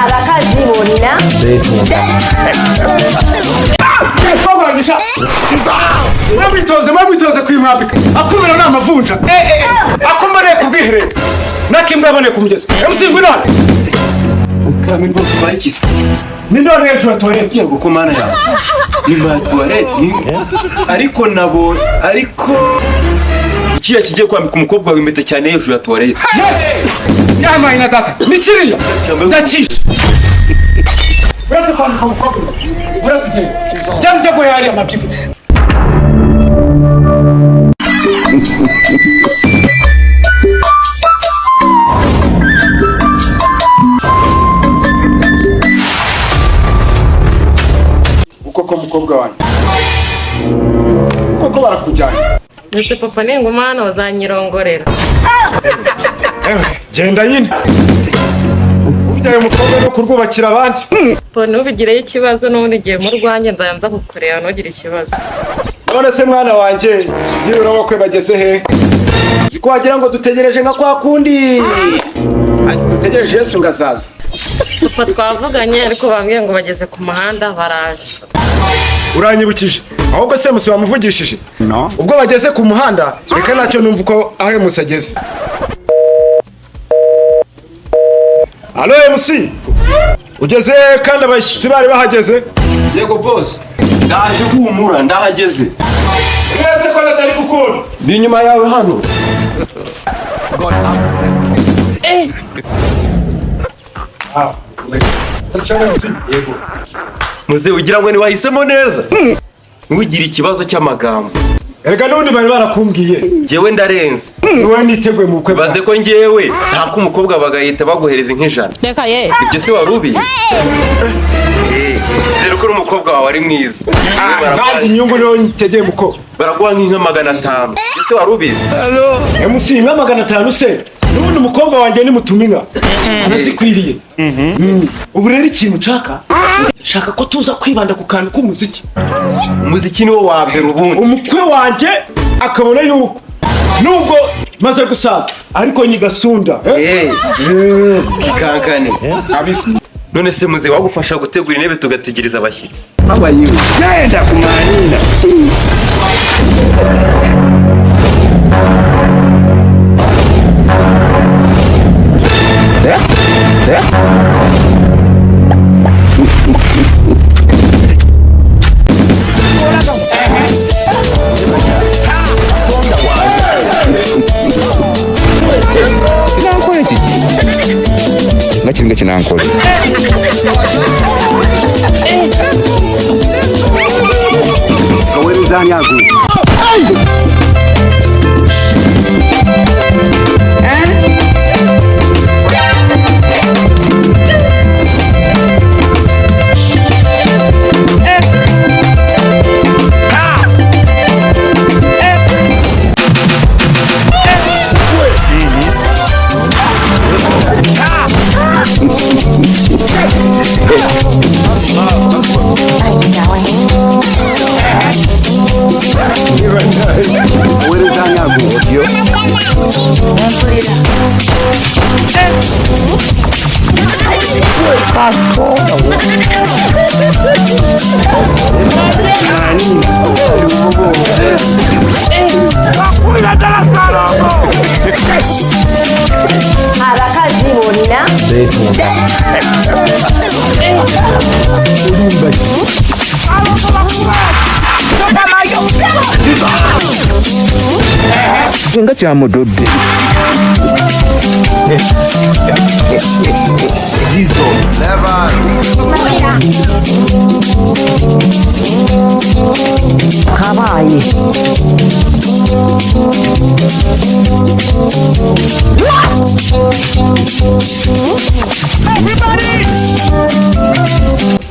Arakazibona mwabitoze kwimwambika akumira n'amavunja akumare kubwiherero nakimbwa abone kumugeza emusingwe none ukami ngo bayikise ni none ejo toilette yego kumana yawe ni ma toilette ariko nabo ariko ikiya kigiye kwambika umukobwa w'impeta cyane hejuru ya toilette yama ina tata nikiriya ndakisha Where's the phone from Kobe? Where to take? Jam jago yari amakifu. Uko mukobwa wanyu. Uko barakujyana. Nese papa nenguma hano uzanyirongorera. Genda nyine. Ujyaye mukobwa no kurwubakira abandi. Pone ubigireyo ikibazo n'ubundi giye mu rwanjye nzayanza kukureba ntugire ikibazo. None se mwana wanjye niba wakwe bageze he? Ziko wagira ngo dutegereje nka kwa kundi. Dutegereje Yesu ngazaza. Papa twavuganye ariko bambwiye ngo bageze ku muhanda baraje. Uranyibukije. Ahubwo se musi wamuvugishije? No. Ubwo bageze ku muhanda reka nacyo numva uko ahe musageze. Allo MC. Ugeze kandi abashyitsi bari bahageze? Yego boss. Ndaje kumura ndahageze. Mwese ko natari gukunda. Ndi nyuma yawe hano. Yego. Muze ugira ngo ni wahisemo neza. Ntugira ikibazo cy'amagambo. Erega n'undi bari barakumbwiye. Jewe ndarenze. Niwe niteguye mu bukwe. Baze ko ngewe nta ko umukobwa bagahita baguhereza nk'ijana. Reka ye. Ibyo se warubiye? Zero ko umukobwa wawe ari mwiza. Kandi inyungu niyo ntegeye muko. Baraguha nk'inka 500. Ese warubize? Allo. MC nka 500 se. N'undi umukobwa wanjye ni mutuminga. Anazikwiriye. Ubu rero ikintu nshaka. Shaka ko tuza kwibanda ku kantu k'umuziki. Umuziki niwo wa mbere ubundi. Umukwe wanjye akabona yuko nubwo maze gusaza ariko nyigasunda. Kankane. None se muze wagufasha gutegura intebe tugategereza abashyitsi. Genda kumwanira. Nakiringa kinankora. Kaweri uzani yagu. Arakazibona Nga kyamudodde. Gizo. kabaye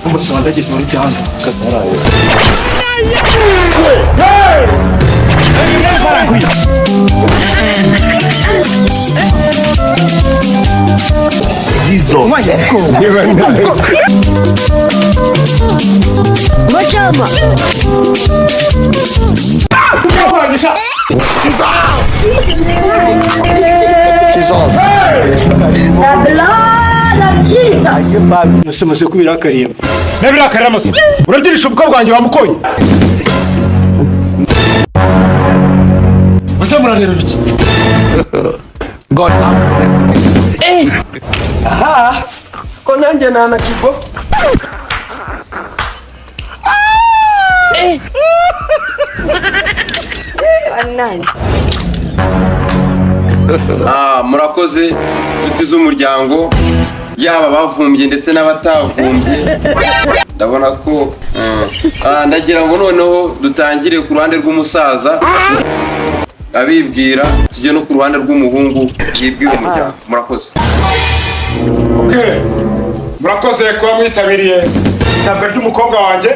Umusanga gitwara cyane kataraye. Hey! Machama. The blood of Jesus. Nasemaze kubirakariye. Nabirakariye amaso. Uragirisha ubukwe bwanjye wamukoye. Wasa muranira biki? God bless. Aha. Ko nanjye nana kigo. Murakoze inshuti z'umuryango yaba bavumbye ndetse n'abatavumbye ndabona ko ndagira ngo noneho dutangire ku ruhande rw'umusaza abibwira tujye no ku ruhande rw'umuhungu yibwira umuryango. Murakoze. Okay. Murakoze kuba mwitabiriye isabwa ry'umukobwa wanjye.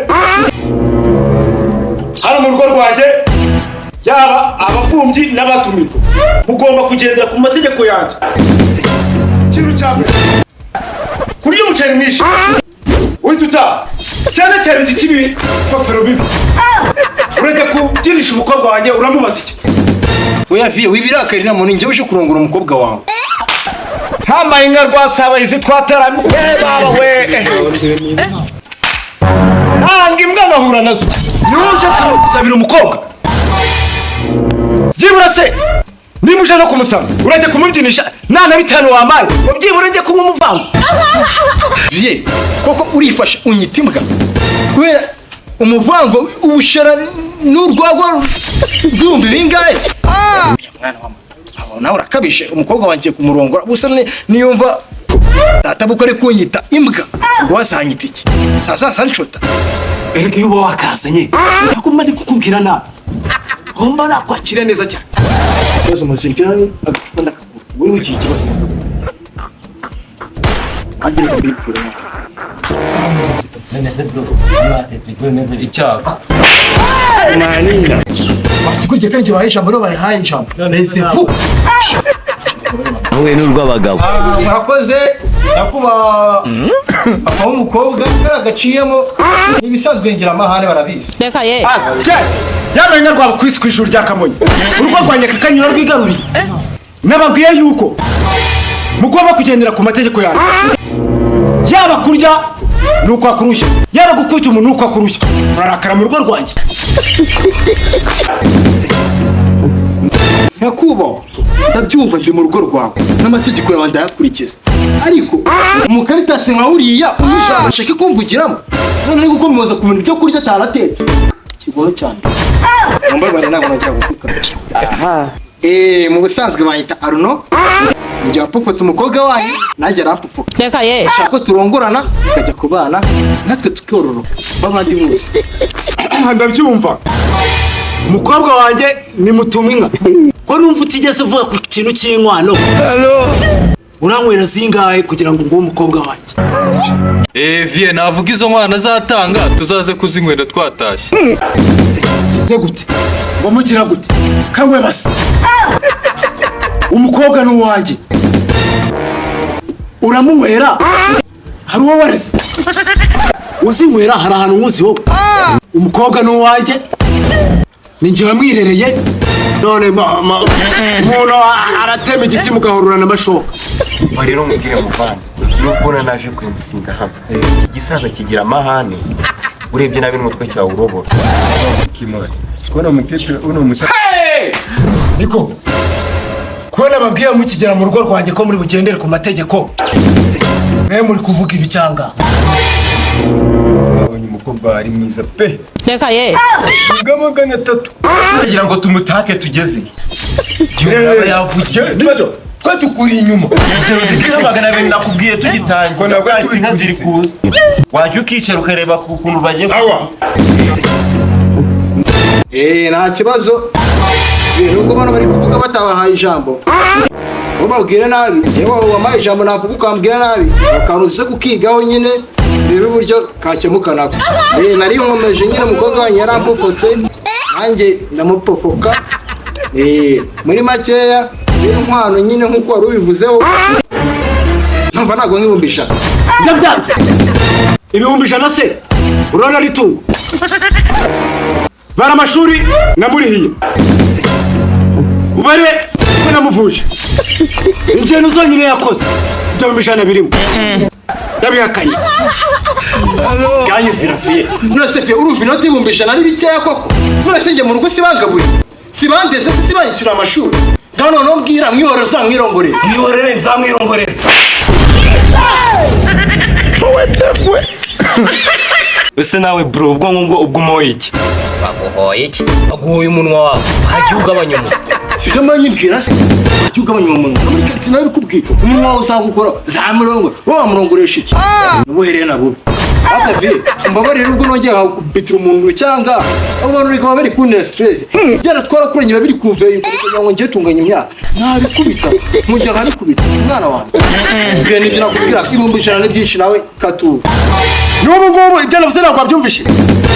Hano mu rugo rwanjye yaba abafumbyi n'abatumirwa mugomba kugendera ku mategeko yanjye. Kintu cyane kurya umuceri mwinshi wituta cyane cyane iki kibi kofero bibi ureke kugirisha umukobwa wanjye uramubaza iki? Oya vie wibirakari na muntu njyewe uje kurongora umukobwa wawe. Hamaye inka rwasabayizi twataramye baba we. Nanga imbwa bahura nazo. Yuje kusabira umukobwa. Byibura se nimuje no kumusaba urajye kumubyinisha nana bitanu wamaye byibura njye kunywa umuvango. Vie koko urifasha unyitimbwa kubera umuvango ubushara n'urwagwa rw'ibihumbi bingahe? Mwana wa nawe urakabije umukobwa wanjye kumurongora gusa niyumva databukore kunyita imbwa wasanyita iki sasa nshota Erega iyo wakazanye yakuma ndi kukubwira na homba nakwakira neza cyane Kozo muzijyanye agakunda wewe iki kibazo Andi ndabikura Icyaka manina batikuje kandi bahisha mboro bahaye ijambo nese fu Wowe n'urw'abagabo. mwakoze nakuba aho umukobwa karagaciyemo ibisanzwe ngira amahane barabizi Reka ye. yamenye rwaba kwisi kw'ijuru rya Kamonyi urugo rwanye kakanyura rwigaruriye nababwiye yuko mugomba kugendera ku mategeko yanyu yaba kurya nuko akurushya yaba gukwica umuntu nuko akurushya urarakara mu rugo rwanjye. Nyakubaho ndabyumva ndi mu rugo rwawe n'amategeko yawe ndayakurikiza ariko umukaritasi nka uriya umujana ashaka kumvugiramo none ariko muza ku bintu byo kurya ataratetse kigoro cyane mumbabarire ntabwo nagira gukuka mu busanzwe bahita Arno njya apufata umukobwa wanyu nanjye arampfufuka Reka ye. ashaka ko turongorana tukajya kubana natwe tukororoka babandi bose Ndabyumva umukobwa wanjye ni mutuminka ko numva utigeze uvuga ku kintu cy'inkwano. Uranywera zingahe kugira ngo nguwo umukobwa wanjye? Vie navuga izo nkwano azatanga tuzaze kuzinywera twatashye. Ize gute ngo mugira gute kangwe basi umukobwa ni uwanjye uramunywera hari uwo wareze uzinywera hari ahantu nkuzi wowe umukobwa ni uwanjye ninjye wamwirereye none umuntu aratema igiti mugahururana amashoka. rero mubwire muvana nubwo naje kwimusinga hano igisaza kigira amahane urebye nabi n'umutwe cyawe urobora kimwe Kubona mukete uno musa niko kubona babwiye mukigera mu rugo rwanjye ko muri bugendere ku mategeko mwe muri kuvuga ibicyanga. Abonye umukobwa ari mwiza pe. Reka ye. Magana 3 kugira ngo tumutake tugeze yavuye nibyo twatukuri inyuma zikira magana 2 nakubwiye tugitangira bwanti inka ziri kuza wajya ukicara ukareba ukuntu bagiye sawa. nta kibazo nubwo bano bari kuvuga batabahaye ijambo ubabwire nabi njyewe wamaye ijambo navuga ukambwira nabi ukanuze kukigaho nyine rero uburyo kakemukana nari nkomeje nyine umukobwa wanjye yarampofotse nanjye ndamupofoka muri makeya rero nkwano nyine nkuko wari ubivuzeho Numva ntabwo nk'ibihumbi ijana. ndabyanze ibihumbi ijana se urabona ari tungo bara amashuri namurihiye ubare ko namuvuje ingendo zonyine yakoze ibihumbi ijana birimo yabihakanye Ganyumvira Fiye. Nonese Fiye urumva inoti y'ibihumbi ijana ari bikeya koko? Nonese njye mu rugo sibangaburiye. Sibandeze se sibanyishyura amashuri. Ngaho noneho mbwira mwihorere uzamwirongorere. mwihorere nzamwirongorere ese nawe bro ubwo umoye iki? baguhoye iki? baguhoye umunwa wawe wajya ugabanya umunwa. Sikama nyibwira se. Wajya ugabanya umunwa. Muri kati nawe bikubwiye. Umunwa wawe uzagukora zamurongora. Wowe wamurongoresha iki? Nabuhereye nabo. Akavi mbabarira ubwo nongeye kubitira umuntu cyangwa abantu reka bari kunera stress. Byara twarakuranye babiri kumva yuko ngo ngiye tunganya imyaka. Ntabikubita. Mujya hari kubita umwana wanjye. Bwe nibyo nakubwira ibihumbi ijana n'ibyinshi nawe katu. n'ubu ngubu ibyo navuze ntabwo wabyumvishe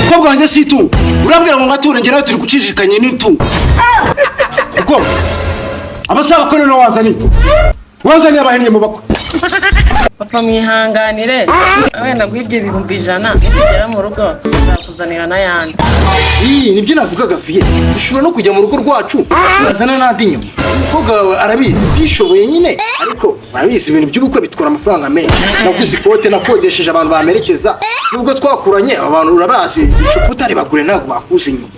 kuko bwanjye si itungo urambwira ngo ngature njye nawe turi gucishikanye n'itungo kuko abasaba ko noneho wanzaniye abahennye mu bakwe papa mwihanganire wenda guhibye ibihumbi ijana nitugera mu rugo nzakuzanira n'ayandi. Nibyo navugaga Fiye. Ushobora no kujya mu rugo rwacu bazana n'andi nyuma. Umukobwa wawe arabizi tishoboye nyine ariko arabizi ibintu by'ubukwe bitwara amafaranga menshi. Naguze ikote nakodesheje abantu bamerekeza nubwo twakuranye abantu urabazi icupa utari bagure ntabwo bakuze inyuma.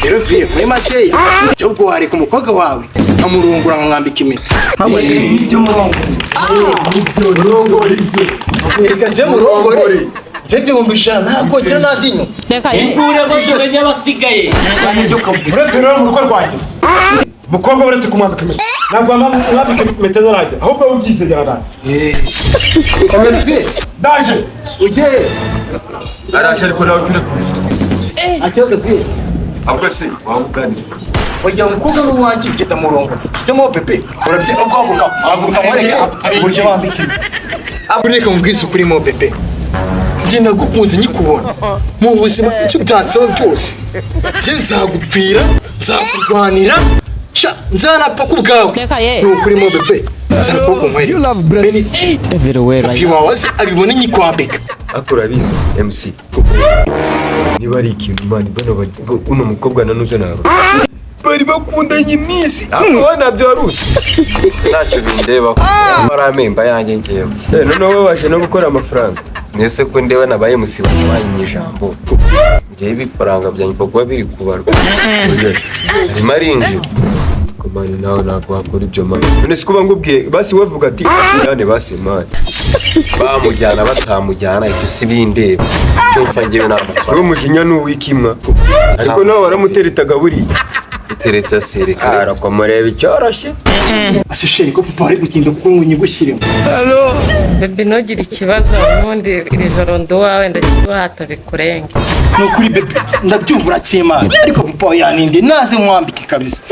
Rero Fiye muri makeya cyangwa wareka umukobwa wawe nkamurungura nkamwambika impeta. ibyo murongore Nje murongore. Nje ibihumbi ijana nakongera n'andi nyuma. impure ko tumenya abasigaye. uretse rero mu rugo rwanjye umukobwa uretse kumwambika impeta ntabwo mwambika impeta zarajya ahubwo wowe ubyizegera ndaje Ugiye araje ariko nawe turi kubisoma akibazo Fiye. ahubwo se wabuganira Wajya umukobwa n'uwanjye ngenda murongo. Sibyo mo pepe. Urabye ubwoko aguruka mureka buryo bambika. Abureka mubwise kuri mo pepe. Njye nagukunze nyikubona. Mu buzima icyo byansaba byose. Njye nzagupfira, nzakurwanira. Sha nzanapfa kubwawe. Kuri mo pepe. Nzakoko nkwere. You love Brazil everywhere. If you was abibone nyikwambika. akurabizi MC niba ari ikintu mani bano uno mukobwa nanuze naro bari bakundanye iminsi aho nabyo waruzi ntacyo bindeba ari amemba yanjye ngewe noneho babasha no gukora amafaranga mwese ko ndewe nabaye musiba nabanye ijambo ngewe ibifaranga byanjye kuba biri kubarwa harimo arinjira komani nawe ntabwo wakora ibyo mani none si kuba ngubwiye basi wavuga ati ajyane basi mani bamujyana batamujyana ibyo si bindeba icyo mfa ngewe uwo n'amafaranga mujinya ni uw'ikimwa ariko nawe waramuteretaga buriya uteretse sereka arakwamureba icyoroshye Asisheri ko papa ari gutinda kuko ngo nyigushyiremo. bebe ntugire ikibazo ubundi iri joro ndi uwawe ndashyirwa hatabikurenga. Ni ukuri bebe ndabyumva uratsima ariko papa yaninde naze mwambike kabisa.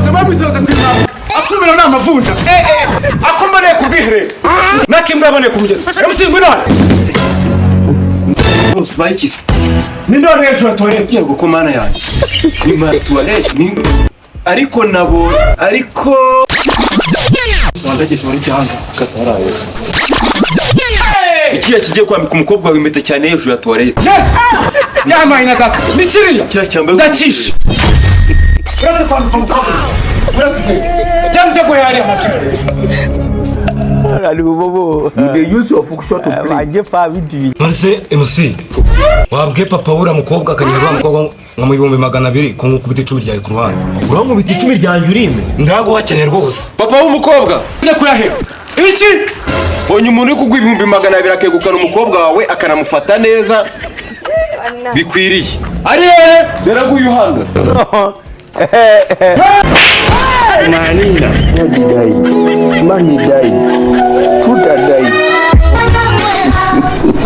Mwabitoze kwimwambika akumira ni amavunja akombaniye ku bwiherero nakimbwa aboneye ku mugezi emusingwe none bayikize ni none hejuru ya tuwarete yego ko mana yanjye ni mara tuwarete ni ariko nabo ariko wandage tuwarete hanze kataraye ikiya kigiye kwambika umukobwa w'impeta cyane hejuru ya tuwarete yamaye na data ni kiriya kiriya cyambaye ndakishe uraze kwambika umukobwa cyane cyo guhari amacupa nonese MC wabwiye papa wura mukobwa akanyura wa mukobwa nka mu bihumbi 200 ko ngukubita icumi ryawe ku ruhande uramubita icumi ryanjye urime. ndago wakeneye rwose papa w'umukobwa ne kuyahera iki bonye umuntu uri kugwa ibihumbi 200 akegukana umukobwa wawe akanamufata neza bikwiriye ari hehe beraguye uhanga Manina. Nyagi dai. Mani dai. Tuta dai.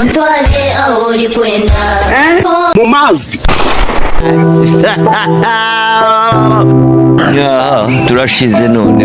Mtwale aho ulikwenda Mumazi. Turashize none.